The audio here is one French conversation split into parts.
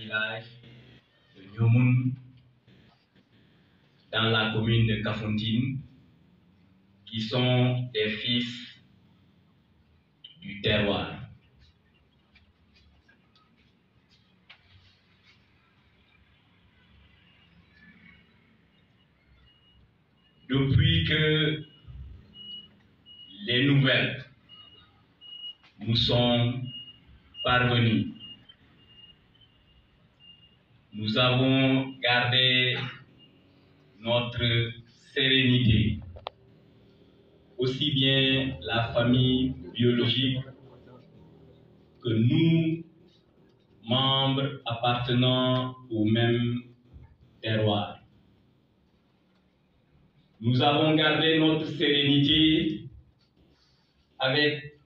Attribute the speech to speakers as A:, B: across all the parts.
A: village de Nyomoun, dans la commune de Kafountine, qui sont des fils du terroir. Depuis que les nouvelles nous sont parvenues, nous avons gardé notre sérénité, aussi bien la famille biologique que nous, membres appartenant au même terroir. Nous avons gardé notre sérénité avec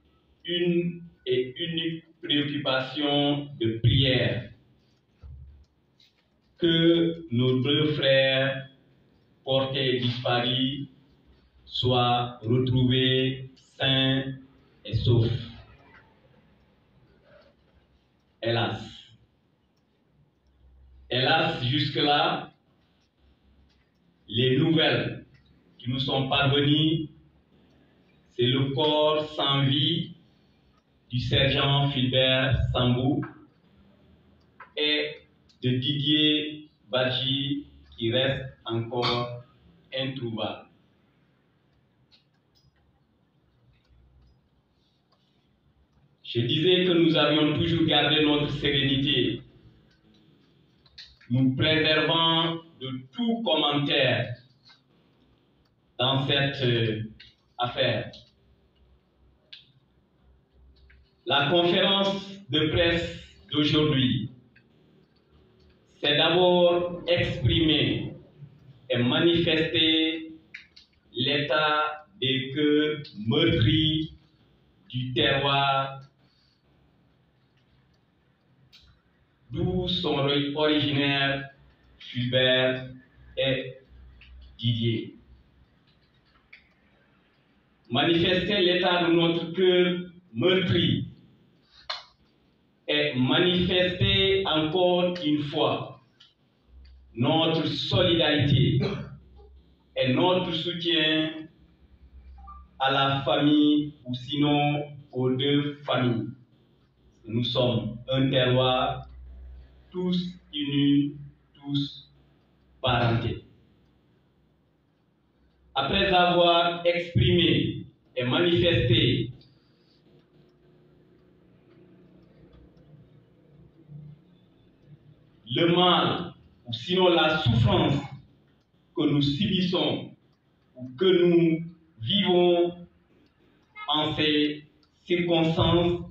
A: une et unique préoccupation de prière, que nos deux frères portés et disparus soient retrouvés sains et saufs. Hélas. Hélas, jusque-là, les nouvelles qui nous sont parvenues, c'est le corps sans vie du sergent Philbert Sambou et de Didier Badji qui reste encore introuvable. Je disais que nous avions toujours gardé notre sérénité, nous préservant de tout commentaire dans cette affaire. La conférence de presse d'aujourd'hui, c'est d'abord exprimer et manifester l'état des cœurs meurtris du terroir d'où sont originaires Fulbert et Didier. Manifester l'état de notre cœur meurtri et manifester encore une fois notre solidarité et notre soutien à la famille ou sinon aux deux familles. Nous sommes un terroir, tous unis, tous parentés. Après avoir exprimé et manifesté le mal ou sinon la souffrance que nous subissons ou que nous vivons en ces circonstances,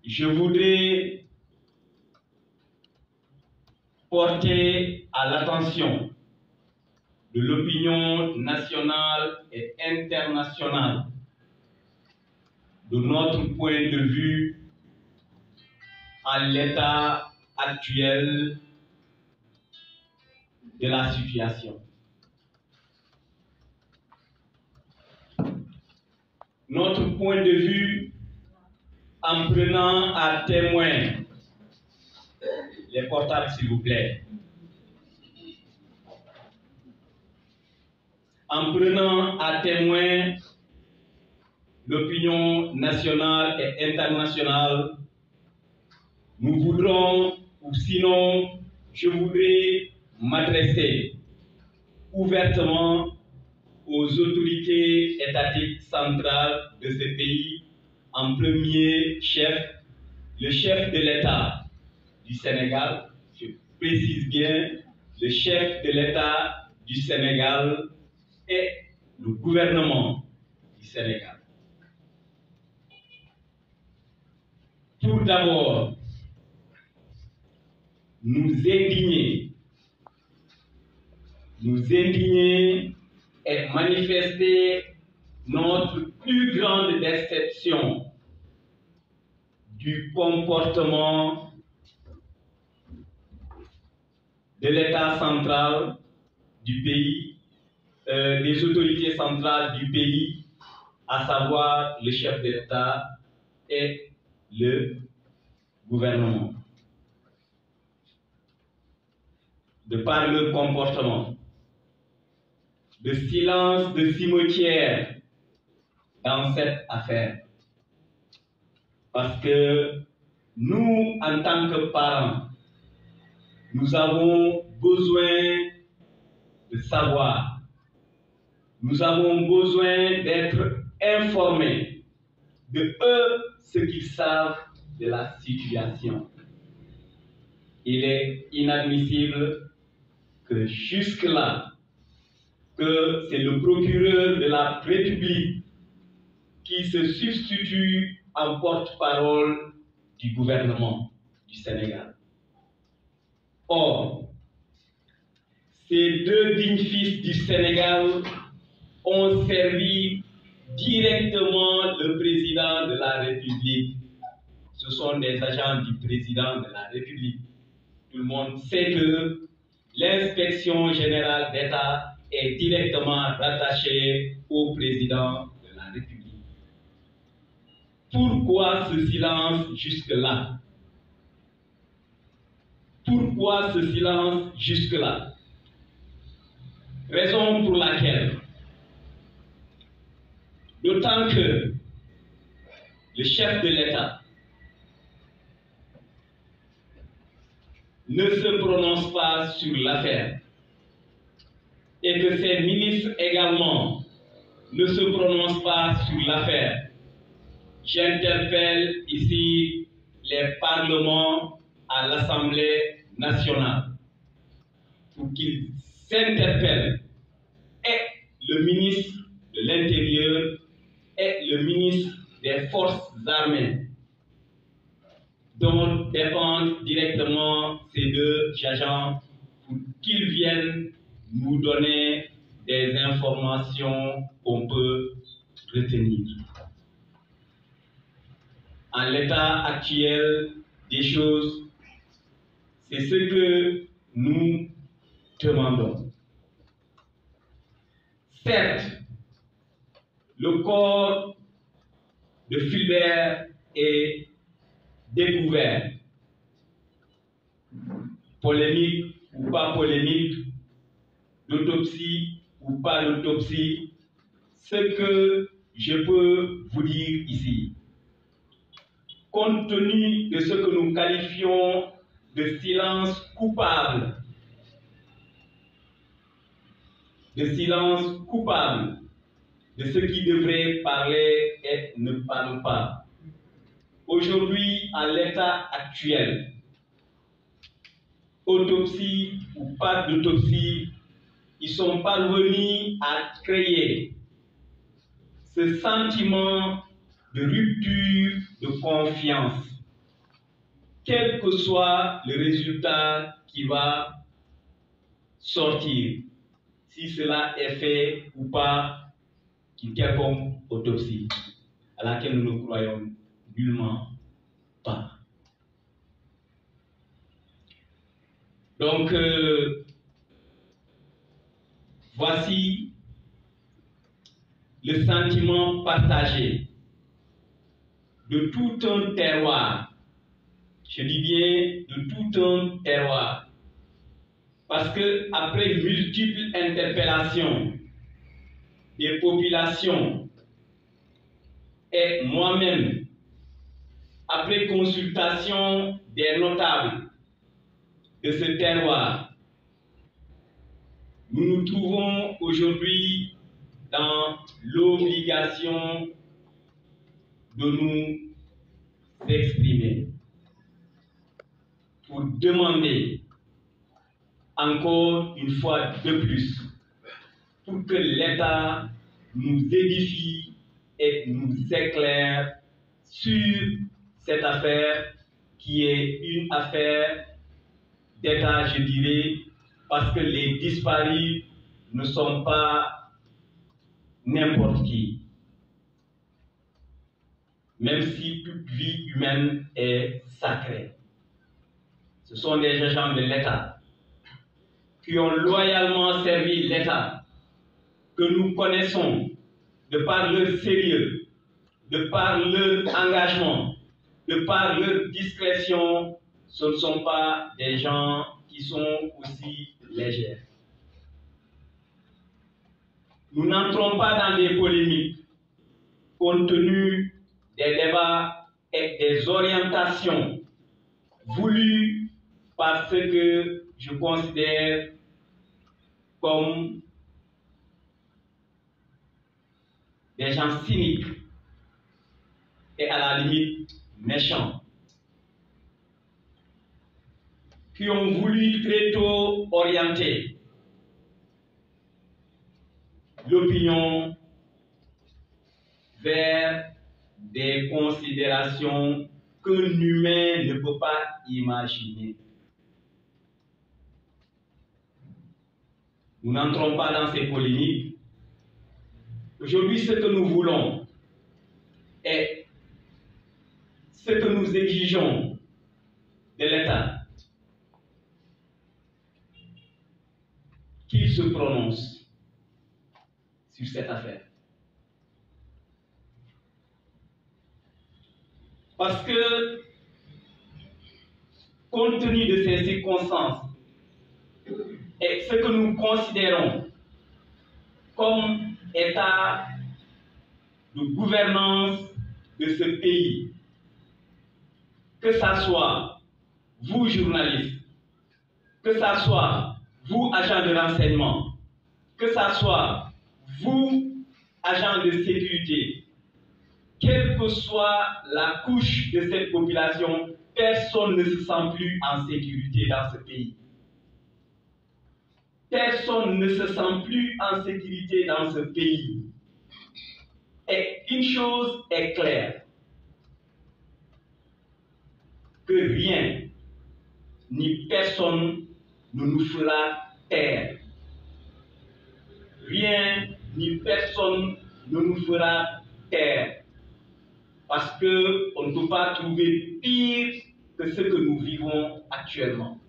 A: je voudrais porter à l'attention de l'opinion nationale et internationale de notre point de vue à l'état actuel de la situation. Notre point de vue en prenant à témoin les portables, s'il vous plaît. En prenant à témoin l'opinion nationale et internationale, nous voudrons, ou sinon, je voudrais m'adresser ouvertement aux autorités étatiques centrales de ce pays, en premier chef, le chef de l'État du Sénégal, je précise bien, le chef de l'État du Sénégal et le gouvernement du Sénégal. Tout d'abord, nous indigner et manifester notre plus grande déception du comportement de l'État central du pays, des autorités centrales du pays à savoir le chef de l'État et le gouvernement. De par leur comportement, le silence de cimetière dans cette affaire. Parce que nous, en tant que parents, nous avons besoin de savoir. Nous avons besoin d'être informés de eux ce qu'ils savent de la situation. Il est inadmissible que jusque-là, que c'est le procureur de la République qui se substitue en porte-parole du gouvernement du Sénégal. Or, ces deux dignes fils du Sénégal ont servi directement le président de la République. Ce sont des agents du président de la République. Tout le monde sait que l'inspection générale d'État est directement rattachée au président de la République. Pourquoi ce silence jusque-là? Pourquoi ce silence jusque-là? Raison pour laquelle, d'autant que le chef de l'État ne se prononce pas sur l'affaire et que ses ministres également ne se prononcent pas sur l'affaire, j'interpelle ici les parlements à l'Assemblée nationale pour qu'ils s'interpellent, et le ministre de l'Intérieur et le ministre des Forces armées, dont dépendent directement ces deux agents, pour qu'ils viennent nous donner des informations qu'on peut retenir. En l'état actuel des choses, c'est ce que nous demandons. Certes, le corps de Fulbert est découvert. Polémique ou pas polémique, d'autopsie ou pas d'autopsie, ce que je peux vous dire ici, compte tenu de ce que nous qualifions de silence coupable, de ceux qui devraient parler et ne parlent pas. Aujourd'hui, à l'état actuel, autopsie ou pas d'autopsie, ils sont parvenus à créer ce sentiment de rupture de confiance, quel que soit le résultat qui va sortir, si cela est fait ou pas une quelconque autopsie, à laquelle nous ne croyons nullement pas. Donc, voici le sentiment partagé de tout un terroir. Je dis bien de tout un terroir. Parce que après multiples interpellations des populations et moi-même, après consultation des notables de ce terroir, nous nous trouvons aujourd'hui dans l'obligation de nous exprimer pour demander encore une fois de plus pour que l'État nous édifie et nous éclaire sur cette affaire qui est une affaire d'État, je dirais, parce que les disparus ne sont pas n'importe qui, même si toute vie humaine est sacrée. Ce sont des agents de l'État qui ont loyalement servi l'État, que nous connaissons de par leur sérieux, de par leur engagement, de par leur discrétion, ce ne sont pas des gens qui sont aussi légers. Nous n'entrons pas dans des polémiques compte tenu des débats et des orientations voulues par ce que je considère comme des gens cyniques et à la limite méchants, qui ont voulu très tôt orienter l'opinion vers des considérations qu'un humain ne peut pas imaginer. Nous n'entrons pas dans ces polémiques. Aujourd'hui, ce que nous voulons et ce que nous exigeons de l'État, qu'il se prononce sur cette affaire. Parce que, compte tenu de ces circonstances et ce que nous considérons comme état de gouvernance de ce pays, que ça soit vous journalistes, que ça soit vous agents de renseignement, que ça soit vous agents de sécurité, quelle que soit la couche de cette population, personne ne se sent plus en sécurité dans ce pays. Personne ne se sent plus en sécurité dans ce pays. Et une chose est claire, que rien ni personne ne nous fera taire. Rien ni personne ne nous fera taire. Parce qu'on ne peut pas trouver pire que ce que nous vivons actuellement.